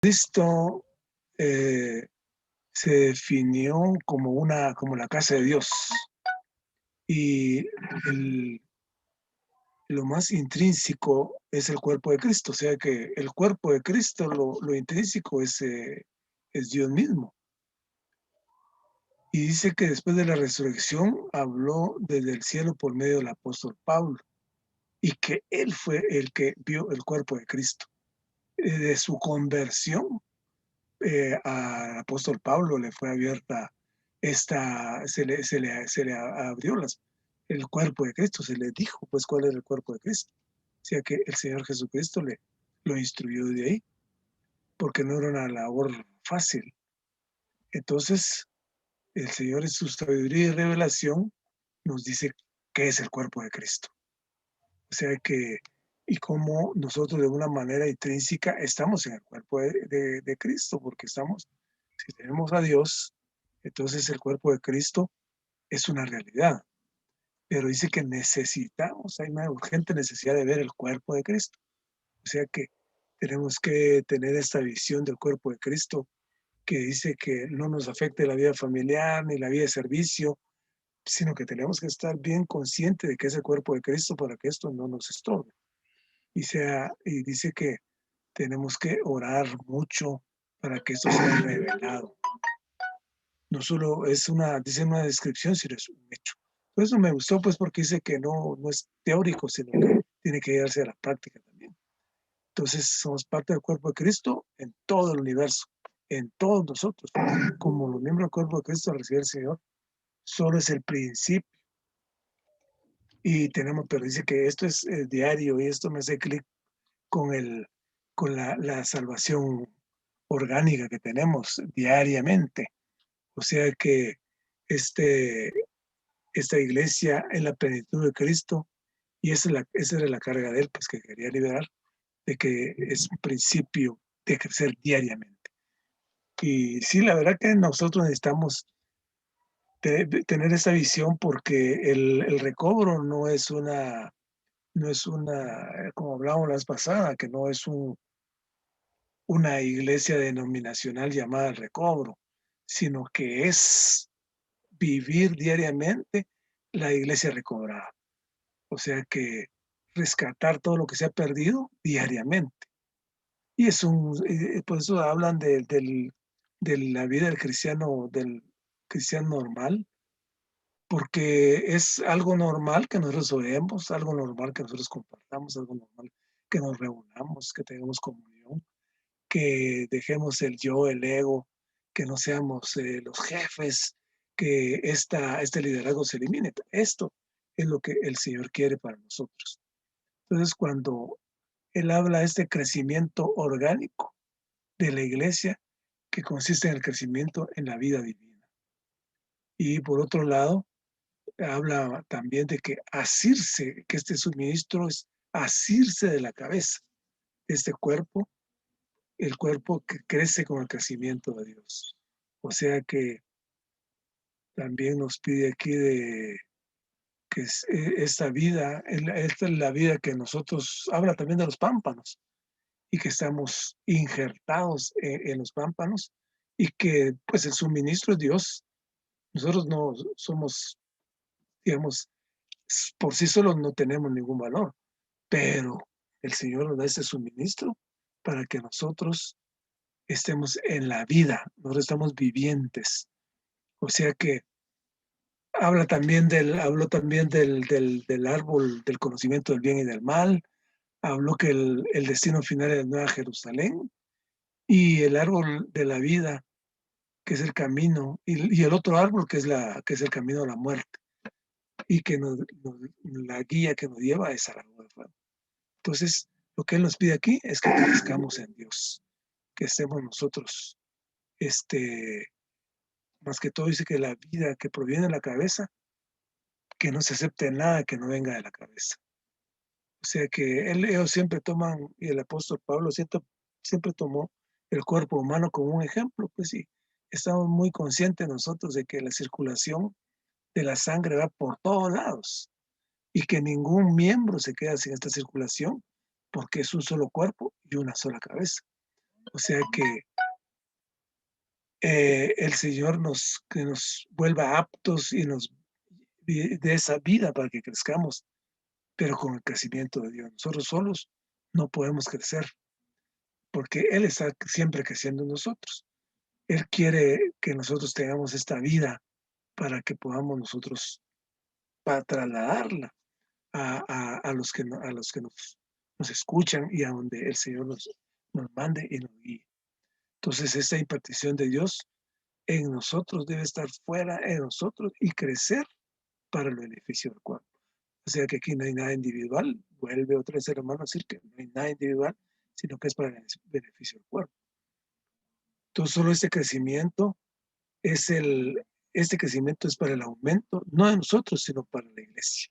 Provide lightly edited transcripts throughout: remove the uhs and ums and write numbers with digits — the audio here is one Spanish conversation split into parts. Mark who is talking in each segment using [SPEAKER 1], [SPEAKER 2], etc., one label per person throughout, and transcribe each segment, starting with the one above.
[SPEAKER 1] Cristo eh, se definió como la casa de Dios. Y lo más intrínseco es el cuerpo de Cristo. O sea que el cuerpo de Cristo, lo intrínseco es Dios mismo. Y dice que después de la resurrección habló desde el cielo por medio del apóstol Pablo. Y que él fue el que vio el cuerpo de Cristo. De su conversión al apóstol Pablo le fue abierta se le abrió el cuerpo de Cristo, se le dijo pues cuál era el cuerpo de Cristo. O sea que el Señor Jesucristo lo instruyó de ahí, porque no era una labor fácil. Entonces, el Señor en su sabiduría y revelación nos dice qué es el cuerpo de Cristo. O sea que, y cómo nosotros de una manera intrínseca estamos en el cuerpo de Cristo, porque si tenemos a Dios, entonces el cuerpo de Cristo es una realidad. Pero dice que hay una urgente necesidad de ver el cuerpo de Cristo. O sea que tenemos que tener esta visión del cuerpo de Cristo que dice que no nos afecte la vida familiar ni la vida de servicio, sino que tenemos que estar bien conscientes de que es el cuerpo de Cristo para que esto no nos estorbe. Y dice que tenemos que orar mucho para que esto sea revelado. No solo dice una descripción, sino es un hecho. Por eso me gustó, pues, porque dice que no es teórico, sino que tiene que llegarse a la práctica también. Entonces, somos parte del cuerpo de Cristo en todo el universo, en todos nosotros. Como los miembros del cuerpo de Cristo al recibir al Señor, solo es el principio. Pero dice que esto es diario y esto me hace clic con, con la salvación orgánica que tenemos diariamente. O sea que este, esta iglesia es la plenitud de Cristo y esa era la carga de él, pues que quería liberar, de que es un principio de crecer diariamente. Y sí, la verdad que nosotros necesitamos tener esa visión porque el recobro no es una, como hablábamos la vez pasada, que no es una iglesia denominacional llamada el recobro, sino que es vivir diariamente la iglesia recobrada. O sea que rescatar todo lo que se ha perdido diariamente. Y por eso hablan de la vida del cristiano normal, porque es algo normal que nosotros oremos, algo normal que nosotros compartamos, algo normal que nos reunamos, que tengamos comunión, que dejemos el yo, el ego, que no seamos los jefes, que este liderazgo se elimine. Esto es lo que el Señor quiere para nosotros. Entonces, cuando Él habla de este crecimiento orgánico de la iglesia, que consiste en el crecimiento en la vida divina. Y por otro lado, habla también de que que este suministro es asirse de la cabeza, este cuerpo, el cuerpo que crece con el crecimiento de Dios. O sea que también nos pide aquí que esta vida, esta es la vida que nosotros, habla también de los pámpanos, y que estamos injertados en los pámpanos, y que pues el suministro es Dios. Nosotros no somos, digamos, por sí solos no tenemos ningún valor, pero el Señor nos da ese suministro para que nosotros estemos en la vida, nosotros estamos vivientes. O sea que habló también del árbol del conocimiento del bien y del mal, habló que el destino final es Nueva Jerusalén, y el árbol de la vida, que es el camino, y el otro árbol que es el camino a la muerte, y que la guía que nos lleva es a la agua de fuego. Entonces, lo que Él nos pide aquí es que crezcamos en Dios, que estemos nosotros, más que todo dice que la vida que proviene de la cabeza, que no se acepte nada que no venga de la cabeza. O sea que ellos siempre toman, y el apóstol Pablo siempre tomó el cuerpo humano como un ejemplo, pues sí, estamos muy conscientes nosotros de que la circulación de la sangre va por todos lados y que ningún miembro se queda sin esta circulación porque es un solo cuerpo y una sola cabeza. O sea que el Señor que nos vuelva aptos y nos dé esa vida para que crezcamos, pero con el crecimiento de Dios. Nosotros solos no podemos crecer porque Él está siempre creciendo en nosotros. Él quiere que nosotros tengamos esta vida para que podamos nosotros para trasladarla a los que, a los que nos escuchan y a donde el Señor nos mande y nos guíe. Entonces, esta impartición de Dios en nosotros debe estar fuera de nosotros y crecer para el beneficio del cuerpo. O sea que aquí no hay nada individual. Vuelve otra vez el hermano a decir que no hay nada individual, sino que es para el beneficio del cuerpo. Entonces, solo este crecimiento es para el aumento, no de nosotros, sino para la iglesia.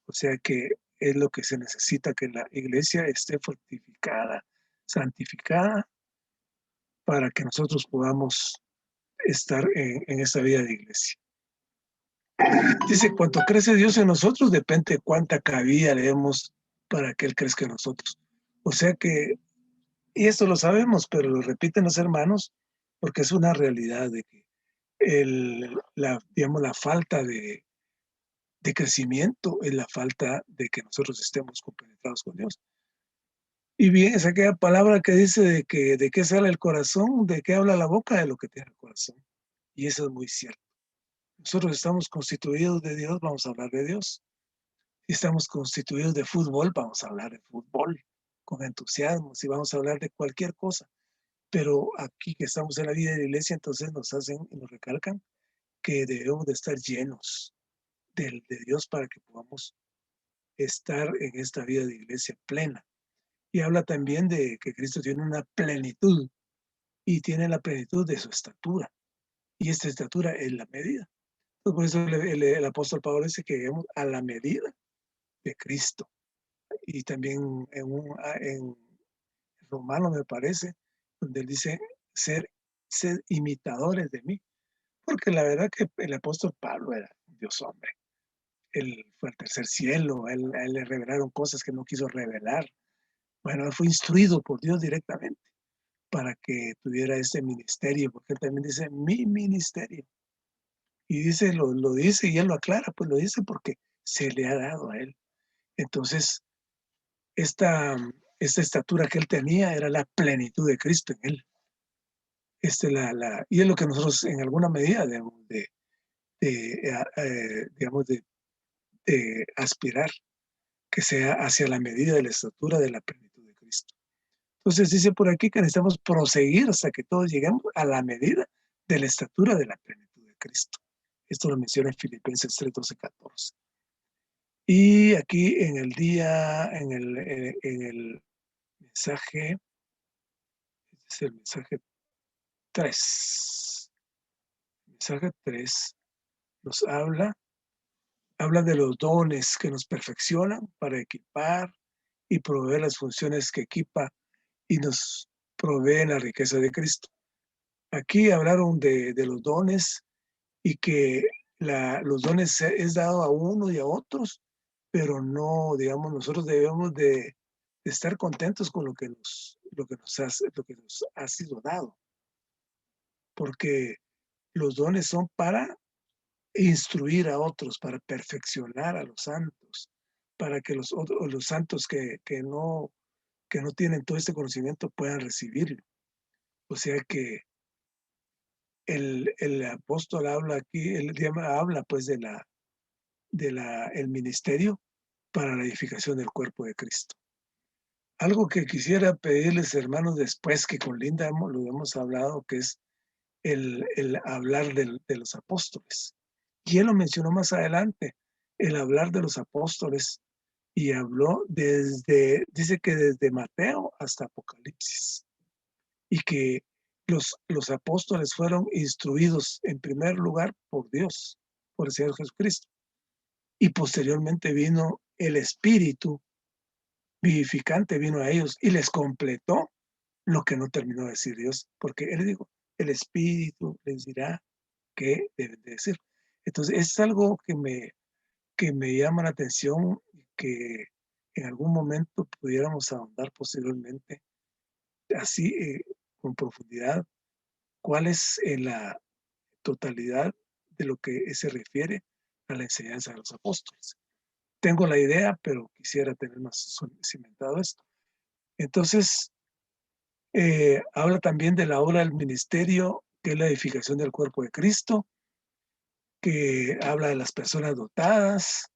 [SPEAKER 1] O sea que es lo que se necesita, que la iglesia esté fortificada, santificada, para que nosotros podamos estar en esa vida de iglesia. Dice, cuanto crece Dios en nosotros, depende de cuánta cabida le demos para que Él crezca en nosotros. O sea que, y esto lo sabemos, pero lo repiten los hermanos, porque es una realidad de que digamos, la falta de crecimiento es la falta de que nosotros estemos compenetrados con Dios. Y bien, es aquella palabra que dice de qué sale el corazón, de qué habla la boca, de lo que tiene el corazón. Y eso es muy cierto. Nosotros estamos constituidos de Dios, vamos a hablar de Dios. Si estamos constituidos de fútbol, vamos a hablar de fútbol con entusiasmo, si vamos a hablar de cualquier cosa. Pero aquí que estamos en la vida de la iglesia, entonces nos hacen y nos recalcan que debemos de estar llenos de Dios para que podamos estar en esta vida de iglesia plena. Y habla también de que Cristo tiene una plenitud y tiene la plenitud de su estatura. Y esta estatura es la medida. Entonces, por eso el apóstol Pablo dice que lleguemos a la medida de Cristo. Y también en Romano, me parece, donde él dice ser imitadores de mí. Porque la verdad que el apóstol Pablo era un Dios hombre. Él fue al tercer cielo, a él le revelaron cosas que no quiso revelar. Bueno, él fue instruido por Dios directamente para que tuviera este ministerio, porque él también dice mi ministerio. Y dice, lo dice y él lo aclara, pues lo dice porque se le ha dado a él. Entonces, esta, esta estatura que él tenía era la plenitud de Cristo en él. Y es lo que nosotros en alguna medida debemos digamos, de aspirar, que sea hacia la medida de la estatura de la plenitud de Cristo. Entonces dice por aquí que necesitamos proseguir hasta que todos lleguemos a la medida de la estatura de la plenitud de Cristo. Esto lo menciona en Filipenses 3, 12, 14. Y aquí en el mensaje, este es el mensaje 3. El mensaje 3 nos habla de los dones que nos perfeccionan para equipar y proveer las funciones que equipa y nos proveen la riqueza de Cristo. Aquí hablaron de los dones y que los dones es dado a uno y a otros, pero no, digamos, nosotros debemos de estar contentos con lo que nos ha sido dado, porque los dones son para instruir a otros, para perfeccionar a los santos, para que los santos que no tienen todo este conocimiento puedan recibirlo. O sea que el apóstol habla aquí, habla pues el ministerio para la edificación del cuerpo de Cristo. Algo que quisiera pedirles, hermanos, después que con Linda lo hemos hablado, que es el hablar de los apóstoles. Y él lo mencionó más adelante, el hablar de los apóstoles, y habló dice que desde Mateo hasta Apocalipsis, y que los apóstoles fueron instruidos en primer lugar por Dios, por el Señor Jesucristo, y posteriormente vino el Espíritu vivificante, vino a ellos y les completó lo que no terminó de decir Dios, porque él dijo, el Espíritu les dirá qué deben de decir. Entonces, es algo que me llama la atención y que en algún momento pudiéramos ahondar posteriormente, así con profundidad cuál es la totalidad de lo que se refiere a la enseñanza de los apóstoles. Tengo la idea, pero quisiera tener más cimentado esto. Entonces, habla también de la obra del ministerio, que es la edificación del cuerpo de Cristo, que habla de las personas dotadas,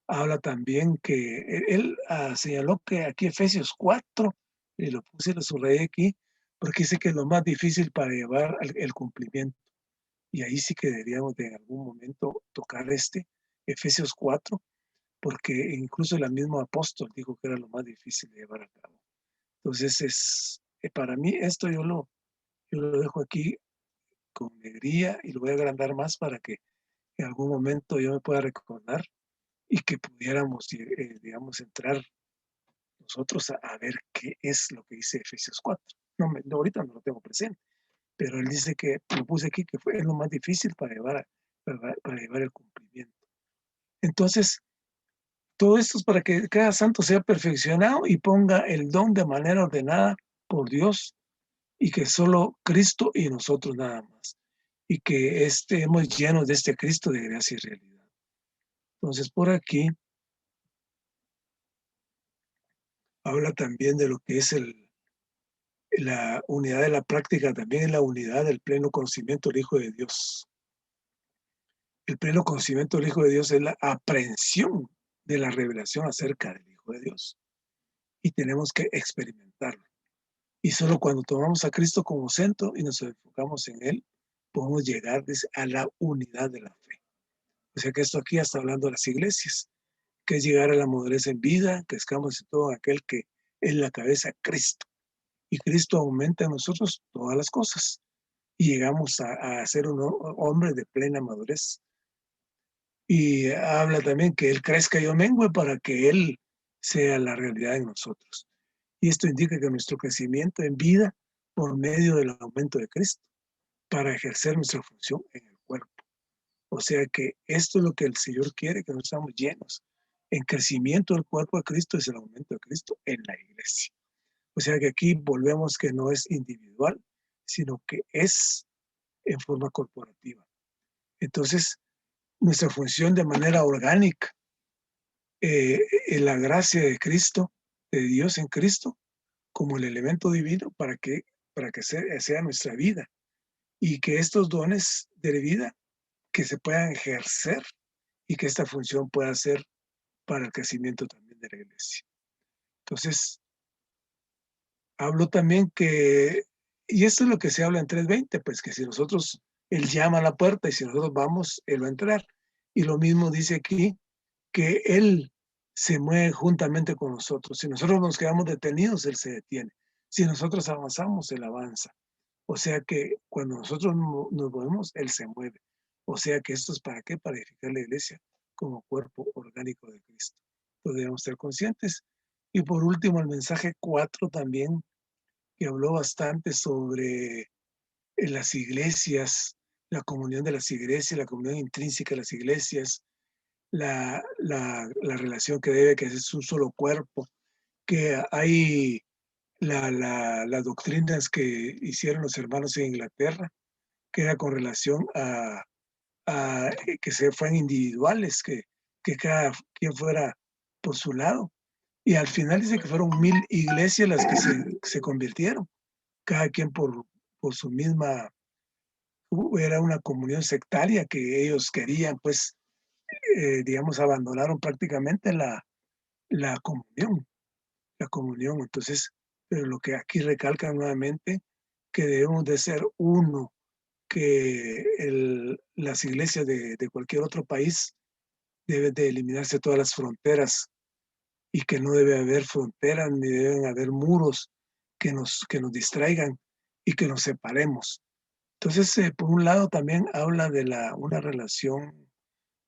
[SPEAKER 1] habla también que él señaló que aquí Efesios 4, y lo puse, lo subrayé aquí, porque dice que es lo más difícil para llevar el cumplimiento. Y ahí sí que deberíamos de en algún momento tocar Efesios 4, porque incluso el mismo apóstol dijo que era lo más difícil de llevar a cabo. Entonces, para mí esto yo lo dejo aquí con alegría y lo voy a agrandar más para que en algún momento yo me pueda recordar y que pudiéramos, digamos, entrar nosotros a ver qué es lo que dice Efesios 4. No, ahorita no lo tengo presente, pero él dice que, lo puse aquí, que es lo más difícil para llevar el cumplimiento. Entonces, todo esto es para que cada santo sea perfeccionado y ponga el don de manera ordenada por Dios y que solo Cristo y nosotros nada más. Y que estemos llenos de este Cristo de gracia y realidad. Entonces, por aquí habla también de lo que es la unidad de la práctica, también es la unidad del pleno conocimiento del Hijo de Dios. El pleno conocimiento del Hijo de Dios es la aprehensión de la revelación acerca del Hijo de Dios. Y tenemos que experimentarlo. Y solo cuando tomamos a Cristo como centro y nos enfocamos en Él, podemos llegar a la unidad de la fe. O sea que esto aquí está hablando de las iglesias, que es llegar a la madurez en vida, que crezcamos en todo aquel que es la cabeza, Cristo. Y Cristo aumenta en nosotros todas las cosas. Y llegamos a ser un hombre de plena madurez. Y habla también que Él crezca y yo mengue para que Él sea la realidad en nosotros. Y esto indica que nuestro crecimiento en vida por medio del aumento de Cristo para ejercer nuestra función en el cuerpo. O sea que esto es lo que el Señor quiere, que nos estamos llenos. En crecimiento del cuerpo de Cristo es el aumento de Cristo en la iglesia. O sea que aquí volvemos que no es individual, sino que es en forma corporativa. Entonces, nuestra función de manera orgánica, en la gracia de Cristo, de Dios en Cristo, como el elemento divino para que sea nuestra vida y que estos dones de vida que se puedan ejercer y que esta función pueda ser para el crecimiento también de la iglesia. Entonces, hablo también que, y esto es lo que se habla en 3:20, pues que si nosotros, Él llama a la puerta y si nosotros vamos, Él va a entrar. Y lo mismo dice aquí, que Él se mueve juntamente con nosotros. Si nosotros nos quedamos detenidos, Él se detiene. Si nosotros avanzamos, Él avanza. O sea que cuando nosotros nos movemos, Él se mueve. O sea que esto es para qué, para edificar la iglesia como cuerpo orgánico de Cristo. Entonces debemos ser conscientes. Y por último, el mensaje 4 también, que habló bastante sobre las iglesias, la comunión de las iglesias, la comunión intrínseca de las iglesias, la relación que debe, que es un solo cuerpo, que hay las doctrinas que hicieron los hermanos en Inglaterra, que era con relación a que se fueran individuales, que cada quien fuera por su lado. Y al final dice que fueron 1000 iglesias las que se convirtieron, cada quien por su misma, era una comunión sectaria que ellos querían, pues, digamos, abandonaron prácticamente la comunión, la comunión. Entonces, pero lo que aquí recalca nuevamente, que debemos de ser uno, que las iglesias de cualquier otro país deben de eliminarse todas las fronteras y que no debe haber fronteras ni deben haber muros que nos distraigan y que nos separemos. Entonces, por un lado también habla de una relación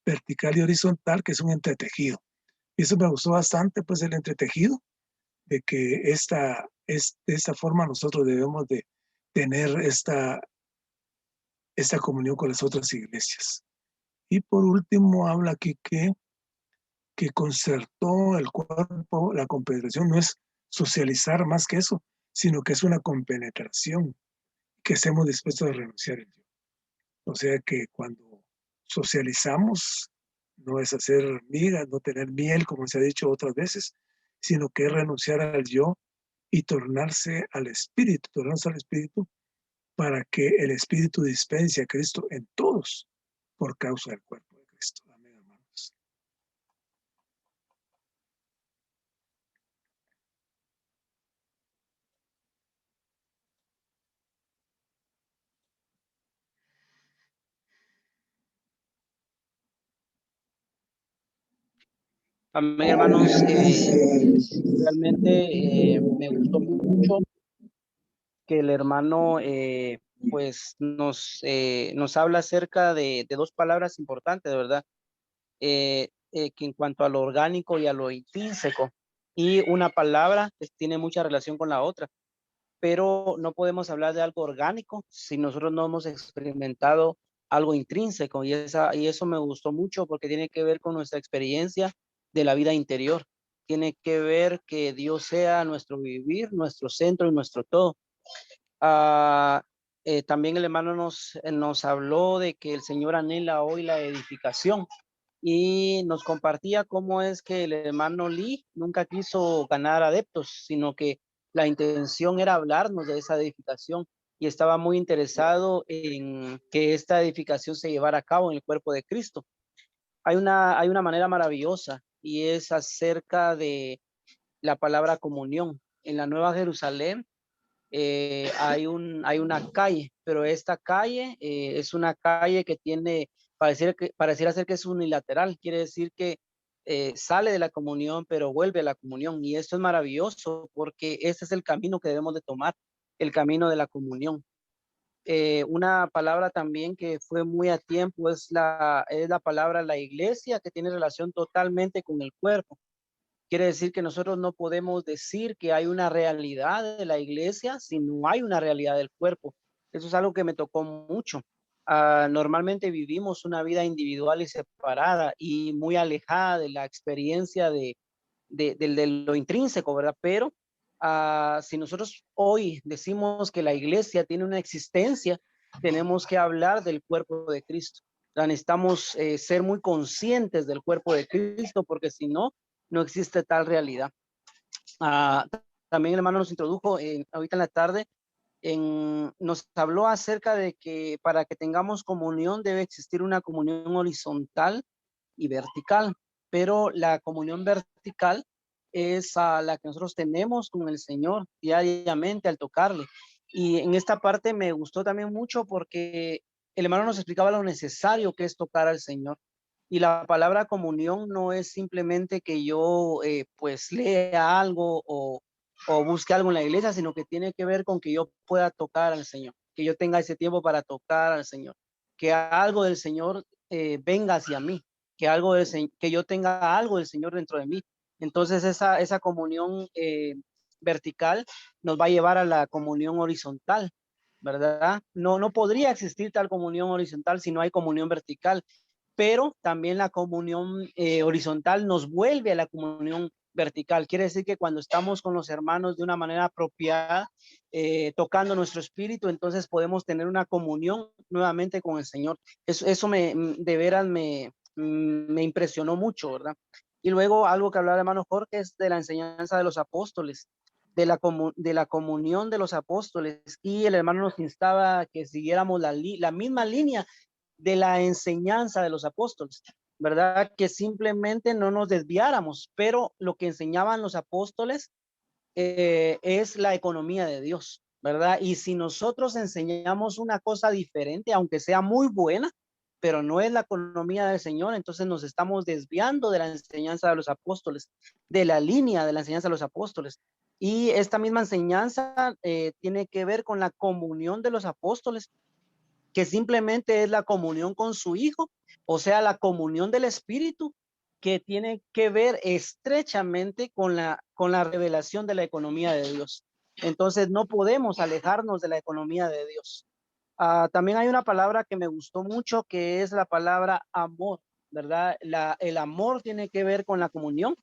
[SPEAKER 1] vertical y horizontal que es un entretejido. Y eso me gustó bastante, pues el entretejido, de que de esta forma nosotros debemos de tener esta comunión con las otras iglesias. Y por último, habla aquí que concertó el cuerpo, la compenetración no es socializar más que eso, sino que es una compenetración. que estemos dispuestos a renunciar al yo. O sea que cuando socializamos, no es hacer migas, no tener miel, como se ha dicho otras veces, sino que es renunciar al yo y tornarse al Espíritu para que el Espíritu dispense a Cristo en todos por causa del cuerpo de Cristo. Amén, hermanos.
[SPEAKER 2] Amén, hermanos. Realmente me gustó mucho que el hermano pues nos habla acerca de dos palabras importantes, de verdad, que en cuanto a lo orgánico y a lo intrínseco, y una palabra que tiene mucha relación con la otra, pero no podemos hablar de algo orgánico si nosotros no hemos experimentado algo intrínseco, y eso me gustó mucho porque tiene que ver con nuestra experiencia de la vida interior. Tiene que ver que Dios sea nuestro vivir, nuestro centro y nuestro todo. Ah, también el hermano nos habló de que el Señor anhela hoy la edificación y nos compartía cómo es que el hermano Lee nunca quiso ganar adeptos, sino que la intención era hablarnos de esa edificación y estaba muy interesado en que esta edificación se llevara a cabo en el cuerpo de Cristo. Hay una manera maravillosa y es acerca de la palabra comunión. En la Nueva Jerusalén hay una calle, pero esta calle es una calle que pareciera ser que es unilateral, quiere decir que sale de la comunión, pero vuelve a la comunión. Y esto es maravilloso porque ese es el camino que debemos de tomar, el camino de la comunión. Una palabra también que fue muy a tiempo es la palabra la iglesia, que tiene relación totalmente con el cuerpo. Quiere decir que nosotros no podemos decir que hay una realidad de la iglesia si no hay una realidad del cuerpo. Eso es algo que me tocó mucho. Normalmente vivimos una vida individual y separada y muy alejada de la experiencia de lo intrínseco, ¿verdad? Pero si nosotros hoy decimos que la iglesia tiene una existencia, tenemos que hablar del cuerpo de Cristo. Necesitamos ser muy conscientes del cuerpo de Cristo porque si no, no existe tal realidad. Ah, también el hermano nos introdujo ahorita en la tarde, nos habló acerca de que para que tengamos comunión debe existir una comunión horizontal y vertical, pero la comunión vertical es la que nosotros tenemos con el Señor diariamente al tocarle. Y en esta parte me gustó también mucho porque el hermano nos explicaba lo necesario que es tocar al Señor. Y la palabra comunión no es simplemente que yo pues lea algo o busque algo en la iglesia, sino que tiene que ver con que yo pueda tocar al Señor, que yo tenga ese tiempo para tocar al Señor, que algo del Señor venga hacia mí, que yo tenga algo del Señor dentro de mí. Entonces esa comunión vertical nos va a llevar a la comunión horizontal, ¿verdad? No podría existir tal comunión horizontal si no hay comunión vertical, pero también la comunión horizontal nos vuelve a la comunión vertical. Quiere decir que cuando estamos con los hermanos de una manera apropiada, tocando nuestro espíritu, entonces podemos tener una comunión nuevamente con el Señor. Eso de veras me impresionó mucho, ¿verdad? Y luego algo que hablaba el hermano Jorge es de la enseñanza de los apóstoles, de la comunión de los apóstoles. Y el hermano nos instaba a que siguiéramos la misma línea de la enseñanza de los apóstoles, ¿verdad? Que simplemente no nos desviáramos, pero lo que enseñaban los apóstoles es la economía de Dios, ¿verdad? Y si nosotros enseñamos una cosa diferente, aunque sea muy buena, pero no es la economía del Señor, entonces nos estamos desviando de la enseñanza de los apóstoles, de la línea de la enseñanza de los apóstoles. Y esta misma enseñanza tiene que ver con la comunión de los apóstoles, que simplemente es la comunión con su Hijo, o sea, la comunión del Espíritu, que tiene que ver estrechamente con la revelación de la economía de Dios. Entonces, no podemos alejarnos de la economía de Dios. También hay una palabra que me gustó mucho, que es la palabra amor, ¿verdad? El amor tiene que ver con la comunión,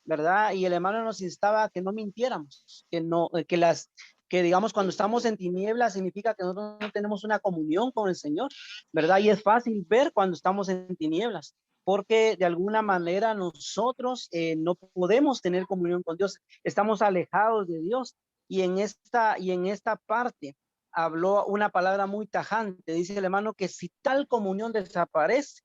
[SPEAKER 2] ¿verdad? Y el hermano nos instaba a que no mintiéramos, que que digamos cuando estamos en tinieblas significa que nosotros no tenemos una comunión con el Señor, ¿verdad? Y es fácil ver cuando estamos en tinieblas, porque de alguna manera nosotros no podemos tener comunión con Dios, estamos alejados de Dios. Y en esta parte habló una palabra muy tajante, dice el hermano que si tal comunión desaparece,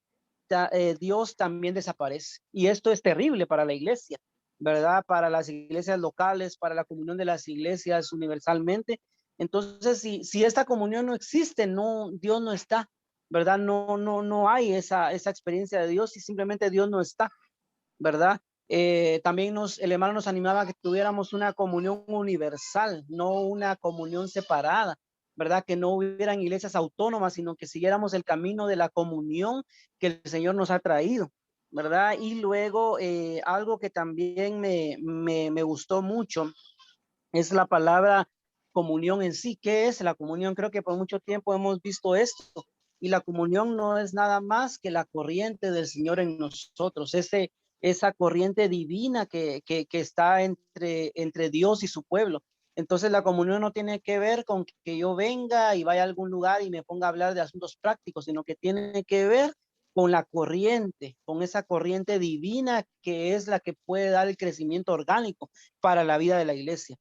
[SPEAKER 2] Dios también desaparece. Y esto es terrible para la iglesia, ¿verdad? Para las iglesias locales, para la comunión de las iglesias universalmente. Entonces, si esta comunión no existe, no, Dios no está, ¿verdad? No hay esa experiencia de Dios y simplemente Dios no está, ¿verdad? También el hermano nos animaba a que tuviéramos una comunión universal, no una comunión separada, ¿verdad? Que no hubieran iglesias autónomas, sino que siguiéramos el camino de la comunión que el Señor nos ha traído, ¿verdad? Y luego algo que también me gustó mucho es la palabra comunión en sí. ¿Qué es la comunión? Creo que por mucho tiempo hemos visto esto. Y la comunión no es nada más que la corriente del Señor en nosotros, esa corriente divina que está entre Dios y su pueblo. Entonces la comunión no tiene que ver con que yo venga y vaya a algún lugar y me ponga a hablar de asuntos prácticos, sino que tiene que ver con la corriente, con esa corriente divina que es la que puede dar el crecimiento orgánico para la vida de la iglesia.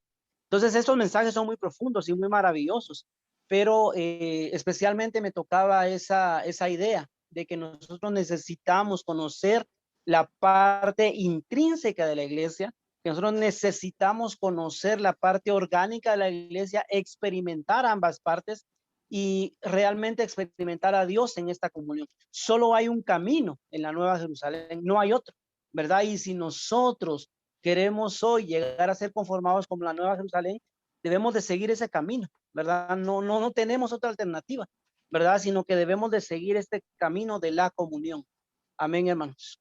[SPEAKER 2] Entonces, estos mensajes son muy profundos y muy maravillosos, pero especialmente me tocaba esa idea de que nosotros necesitamos conocer la parte intrínseca de la iglesia, que nosotros necesitamos conocer la parte orgánica de la iglesia, experimentar ambas partes y realmente experimentar a Dios en esta comunión. Solo hay un camino en la Nueva Jerusalén, no hay otro, ¿verdad? Y si nosotros queremos hoy llegar a ser conformados como la Nueva Jerusalén, debemos de seguir ese camino, ¿verdad? No tenemos otra alternativa, ¿verdad? Sino que debemos de seguir este camino de la comunión. Amén, hermanos.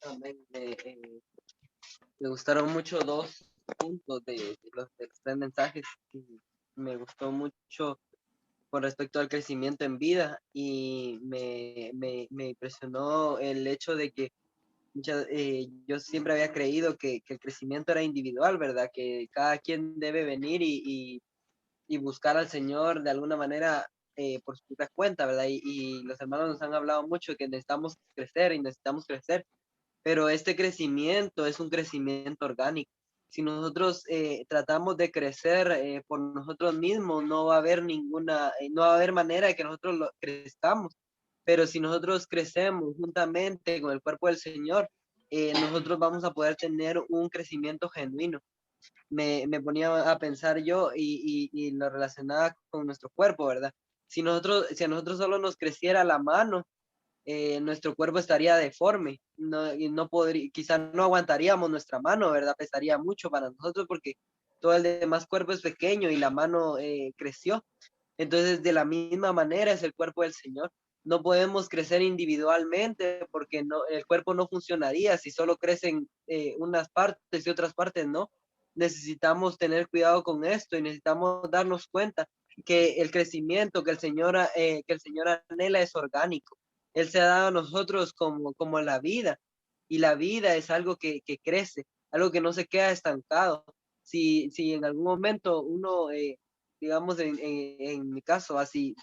[SPEAKER 3] Amén. Me gustaron mucho dos puntos de los tres mensajes. Me gustó mucho con respecto al crecimiento en vida y me impresionó el hecho de que yo siempre había creído que el crecimiento era individual, ¿verdad? Que cada quien debe venir y buscar al Señor de alguna manera por su propia cuenta, ¿verdad? Y los hermanos nos han hablado mucho de que necesitamos crecer y necesitamos crecer, pero este crecimiento es un crecimiento orgánico. Si nosotros tratamos de crecer por nosotros mismos, no va a haber no va a haber manera de que nosotros crezcamos. Pero si nosotros crecemos juntamente con el cuerpo del Señor, nosotros vamos a poder tener un crecimiento genuino. Me ponía a pensar yo y lo relacionaba con nuestro cuerpo, ¿verdad? Si a nosotros solo nos creciera la mano, nuestro cuerpo estaría deforme, y no podría, quizás no aguantaríamos nuestra mano, ¿verdad? Pesaría mucho para nosotros porque todo el demás cuerpo es pequeño y la mano creció. Entonces, de la misma manera es el cuerpo del Señor. No podemos crecer individualmente porque el cuerpo no funcionaría si solo crecen unas partes y otras partes no. Necesitamos tener cuidado con esto y necesitamos darnos cuenta que el crecimiento que el Señor anhela es orgánico. Él se ha dado a nosotros como la vida, y la vida es algo que crece, algo que no se queda estancado. Si en algún momento uno digamos, en mi caso, así,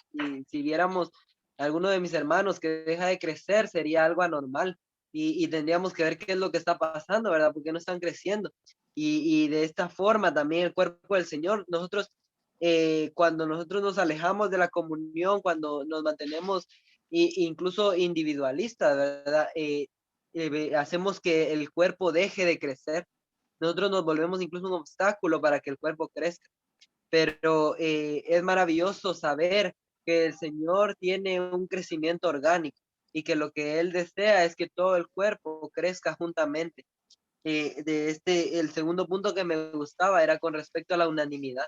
[SPEAKER 3] si viéramos a alguno de mis hermanos que deja de crecer, sería algo anormal y tendríamos que ver qué es lo que está pasando, ¿verdad? Porque no están creciendo. Y de esta forma también el cuerpo del Señor, nosotros, cuando nosotros nos alejamos de la comunión, cuando nos mantenemos incluso individualistas, ¿verdad? Hacemos que el cuerpo deje de crecer. Nosotros nos volvemos incluso un obstáculo para que el cuerpo crezca, pero es maravilloso saber que el Señor tiene un crecimiento orgánico y que lo que Él desea es que todo el cuerpo crezca juntamente. El segundo punto que me gustaba era con respecto a la unanimidad.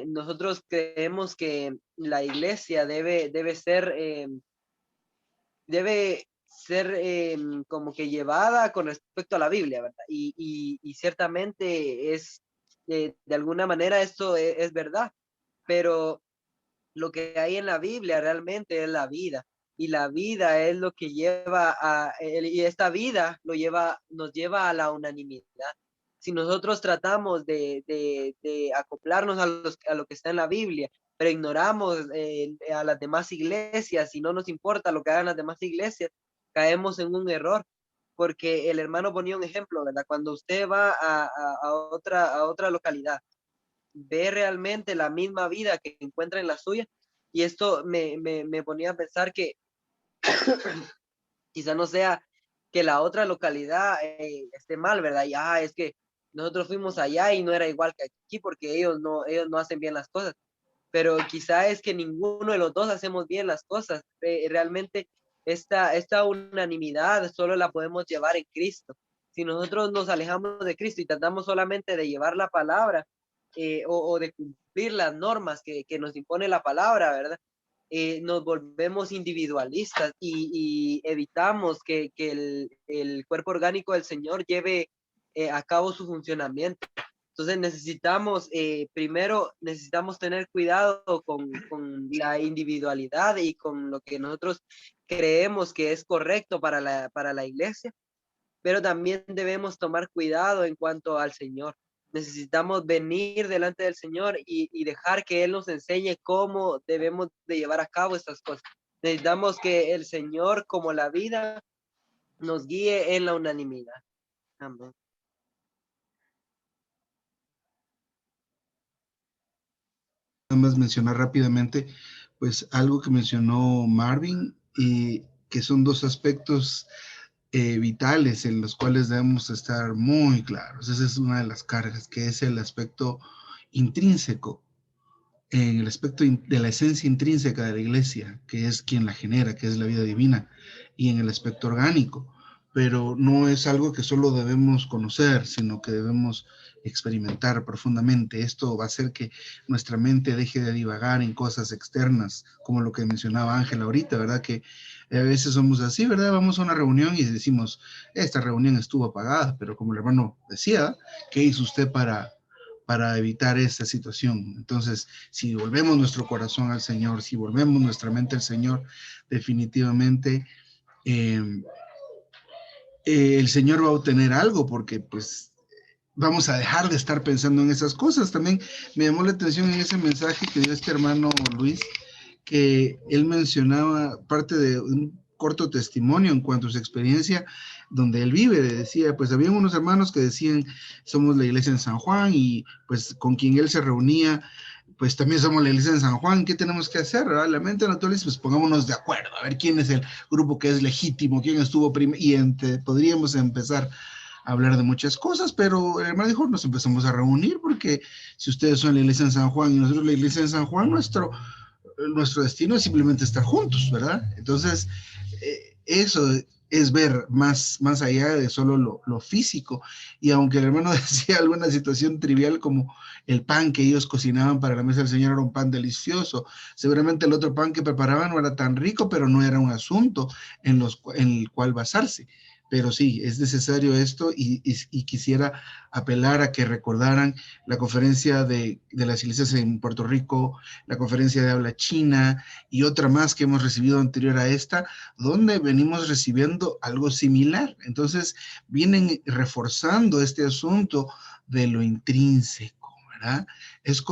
[SPEAKER 3] Nosotros creemos que la iglesia debe ser como que llevada con respecto a la Biblia, ¿verdad? Y ciertamente de alguna manera esto es verdad, pero lo que hay en la Biblia realmente es la vida. Y la vida es lo que y esta vida nos lleva a la unanimidad. Si nosotros tratamos de acoplarnos a lo que está en la Biblia, pero ignoramos a las demás iglesias y no nos importa lo que hagan las demás iglesias, caemos en un error, porque el hermano ponía un ejemplo, ¿verdad? Cuando usted va a otra localidad, ve realmente la misma vida que encuentra en la suya, y esto me ponía a pensar que quizá no sea que la otra localidad esté mal, ¿verdad? Y es que nosotros fuimos allá y no era igual que aquí porque ellos no hacen bien las cosas, pero quizá es que ninguno de los dos hacemos bien las cosas. Realmente esta unanimidad solo la podemos llevar en Cristo. Si nosotros nos alejamos de Cristo y tratamos solamente de llevar la palabra o de cumplir las normas que nos impone la palabra, ¿verdad? Nos volvemos individualistas y evitamos que el cuerpo orgánico del Señor lleve a cabo su funcionamiento. Entonces necesitamos, primero necesitamos tener cuidado con la individualidad y con lo que nosotros creemos que es correcto para la iglesia, pero también debemos tomar cuidado en cuanto al Señor. Necesitamos venir delante del Señor y dejar que Él nos enseñe cómo debemos de llevar a cabo estas cosas. Necesitamos que el Señor, como la vida, nos guíe en la unanimidad. Amén.
[SPEAKER 4] Nada más mencionar rápidamente, pues algo que mencionó Marvin, y que son dos aspectos vitales en los cuales debemos estar muy claros. Esa es una de las cargas, que es el aspecto intrínseco, en el aspecto de la esencia intrínseca de la iglesia, que es quien la genera, que es la vida divina, y en el aspecto orgánico. Pero no es algo que solo debemos conocer, sino que debemos experimentar profundamente. Esto va a hacer que nuestra mente deje de divagar en cosas externas, como lo que mencionaba Ángela ahorita, ¿verdad? Que a veces somos así, ¿verdad? Vamos a una reunión y decimos, esta reunión estuvo apagada, pero como el hermano decía, ¿qué hizo usted para evitar esta situación? Entonces, si volvemos nuestro corazón al Señor, si volvemos nuestra mente al Señor, definitivamente el Señor va a obtener algo, porque pues vamos a dejar de estar pensando en esas cosas. También me llamó la atención en ese mensaje que dio este hermano Luis, que él mencionaba parte de un corto testimonio en cuanto a su experiencia donde él vive. Decía, pues había unos hermanos que decían, somos la iglesia en San Juan, y pues con quien él se reunía, pues también somos la iglesia en San Juan, ¿qué tenemos que hacer? ¿Verdad? La mente natural es, pues pongámonos de acuerdo, a ver quién es el grupo que es legítimo, quién estuvo primero, y podríamos empezar a hablar de muchas cosas, pero el hermano dijo, nos empezamos a reunir, porque si ustedes son la iglesia en San Juan y nosotros la iglesia en San Juan, nuestro destino es simplemente estar juntos, ¿verdad? Entonces, eso es ver más allá de solo lo físico. Y aunque el hermano decía alguna situación trivial como el pan que ellos cocinaban para la mesa del Señor era un pan delicioso, seguramente el otro pan que preparaban no era tan rico, pero no era un asunto en el cual basarse. Pero sí, es necesario esto, y quisiera apelar a que recordaran la conferencia de las iglesias en Puerto Rico, la conferencia de habla china y otra más que hemos recibido anterior a esta, donde venimos recibiendo algo similar. Entonces, vienen reforzando este asunto de lo intrínseco, ¿verdad? Es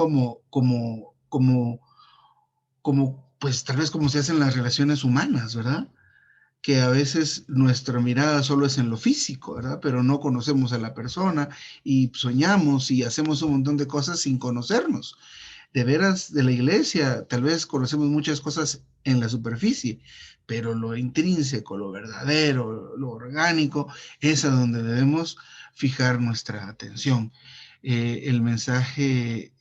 [SPEAKER 4] pues tal vez como se hacen las relaciones humanas, ¿verdad? Que a veces nuestra mirada solo es en lo físico, ¿verdad? Pero no conocemos a la persona y soñamos y hacemos un montón de cosas sin conocernos. De veras, de la iglesia, tal vez conocemos muchas cosas en la superficie, pero lo intrínseco, lo verdadero, lo orgánico, es a donde debemos fijar nuestra atención. El mensaje,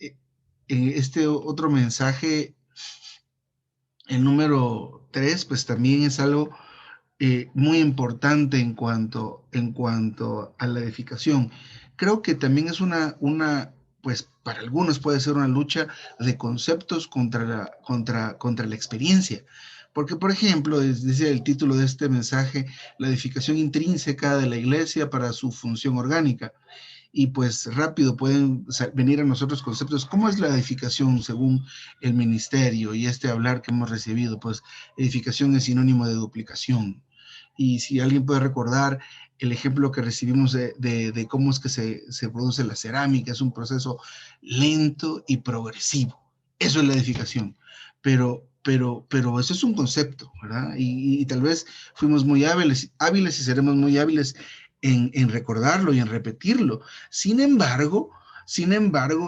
[SPEAKER 4] este otro mensaje, el número 3, pues también es algo muy importante en cuanto a la edificación. Creo que también es pues para algunos puede ser una lucha de conceptos contra la experiencia. Porque, por ejemplo, dice el título de este mensaje, la edificación intrínseca de la iglesia para su función orgánica. Y pues rápido pueden venir a nosotros conceptos. ¿Cómo es la edificación según el ministerio y este hablar que hemos recibido? Pues edificación es sinónimo de duplicación. Y si alguien puede recordar el ejemplo que recibimos de cómo es que se produce la cerámica, es un proceso lento y progresivo. Eso es la edificación. Pero eso es un concepto, ¿verdad? Y tal vez fuimos muy hábiles y seremos muy hábiles en recordarlo y en repetirlo. Sin embargo,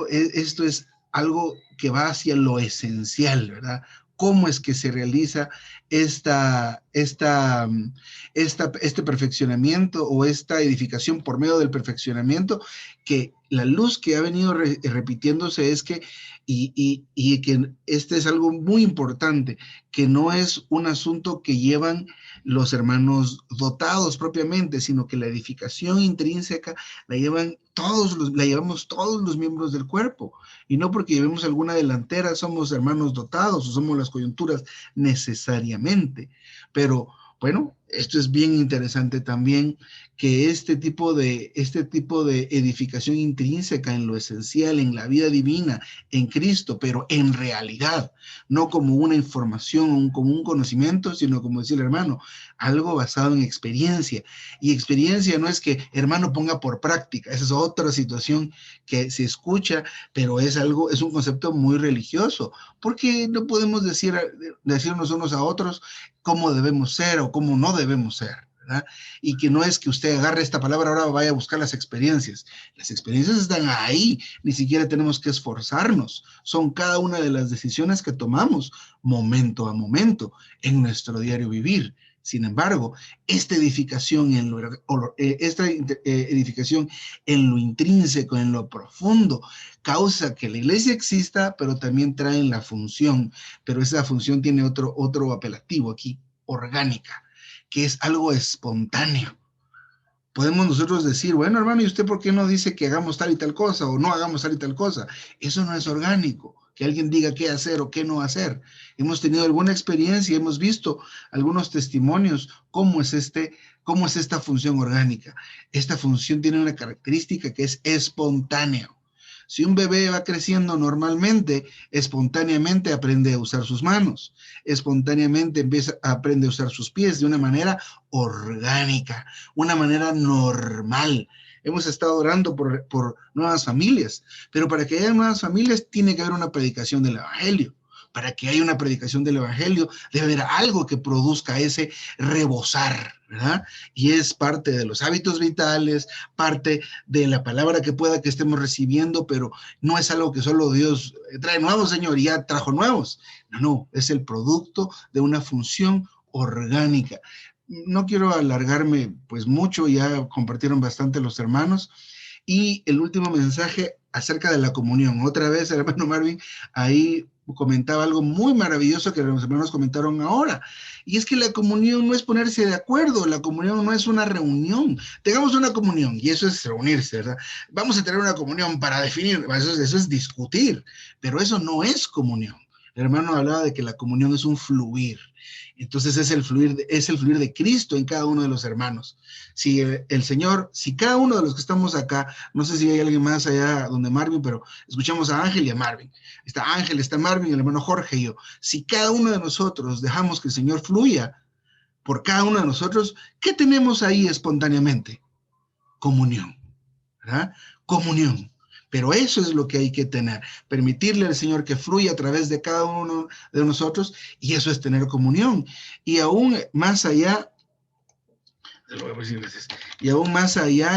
[SPEAKER 4] esto es algo que va hacia lo esencial, ¿verdad? ¿Cómo es que se realiza este perfeccionamiento o esta edificación por medio del perfeccionamiento? Que la luz que ha venido repitiéndose es que, y que este es algo muy importante, que no es un asunto que llevan los hermanos dotados propiamente, sino que la edificación intrínseca la llevamos todos los miembros del cuerpo. Y no porque llevemos alguna delantera somos hermanos dotados o somos las coyunturas necesariamente. Pero bueno, esto es bien interesante también, que este tipo de edificación intrínseca en lo esencial, en la vida divina, en Cristo, pero en realidad, no como una información, como un conocimiento, sino como decía el hermano, algo basado en experiencia. Y experiencia no es que hermano ponga por práctica, esa es otra situación que se escucha, pero es un concepto muy religioso, porque no podemos decirnos unos a otros cómo debemos ser o cómo no debemos ser, ¿verdad? Y que no es que usted agarre esta palabra, ahora vaya a buscar las experiencias. Las experiencias están ahí, ni siquiera tenemos que esforzarnos. Son cada una de las decisiones que tomamos momento a momento en nuestro diario vivir. Sin embargo, esta edificación en lo intrínseco, en lo profundo, causa que la iglesia exista, pero también trae la función. Pero esa función tiene otro apelativo aquí, orgánica, que es algo espontáneo. Podemos nosotros decir, bueno, hermano, ¿y usted por qué no dice que hagamos tal y tal cosa o no hagamos tal y tal cosa? Eso no es orgánico, que alguien diga qué hacer o qué no hacer. Hemos tenido alguna experiencia, hemos visto algunos testimonios, cómo es esta función orgánica. Esta función tiene una característica que es espontáneo. Si un bebé va creciendo normalmente, espontáneamente aprende a usar sus manos, espontáneamente aprende a usar sus pies de una manera orgánica, una manera normal. Hemos estado orando por nuevas familias, pero para que haya nuevas familias tiene que haber una predicación del evangelio. Para que haya una predicación del evangelio debe haber algo que produzca ese rebosar, ¿verdad? Y es parte de los hábitos vitales, parte de la palabra que pueda que estemos recibiendo, pero no es algo que solo Dios trae nuevos, Señor, y ya trajo nuevos. No, es el producto de una función orgánica. No quiero alargarme pues mucho, ya compartieron bastante los hermanos. Y el último mensaje acerca de la comunión. Otra vez el hermano Marvin ahí comentaba algo muy maravilloso que los hermanos comentaron ahora. Y es que la comunión no es ponerse de acuerdo, la comunión no es una reunión. Tengamos una comunión y eso es reunirse, ¿verdad? Vamos a tener una comunión para definir, eso es discutir, pero eso no es comunión. El hermano hablaba de que la comunión es un fluir. Entonces es el fluir de Cristo en cada uno de los hermanos. Si el Señor, si cada uno de los que estamos acá, no sé si hay alguien más allá donde Marvin, pero escuchamos a Ángel y a Marvin. Está Ángel, está Marvin, el hermano Jorge y yo. Si cada uno de nosotros dejamos que el Señor fluya por cada uno de nosotros, ¿qué tenemos ahí espontáneamente? Comunión, ¿verdad? Comunión. Pero eso es lo que hay que tener, permitirle al Señor que fluya a través de cada uno de nosotros, y eso es tener comunión. Y aún más allá,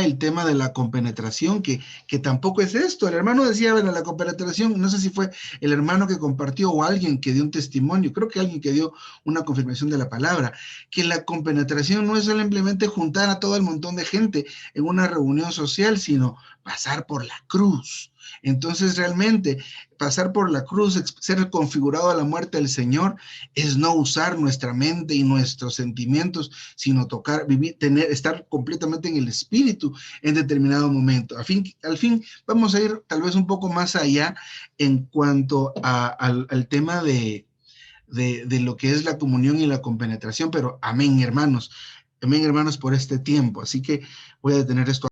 [SPEAKER 4] el tema de la compenetración, que tampoco es esto. El hermano decía, bueno, la compenetración, no sé si fue el hermano que compartió o alguien que dio un testimonio, creo que alguien que dio una confirmación de la palabra, que la compenetración no es simplemente juntar a todo el montón de gente en una reunión social, sino pasar por la cruz. Entonces realmente pasar por la cruz, ser configurado a la muerte del Señor, es no usar nuestra mente y nuestros sentimientos, sino tocar, vivir, estar completamente en el espíritu en determinado momento. Al fin vamos a ir tal vez un poco más allá en cuanto al tema de lo que es la comunión y la compenetración, pero amén, hermanos por este tiempo. Así que voy a detener esto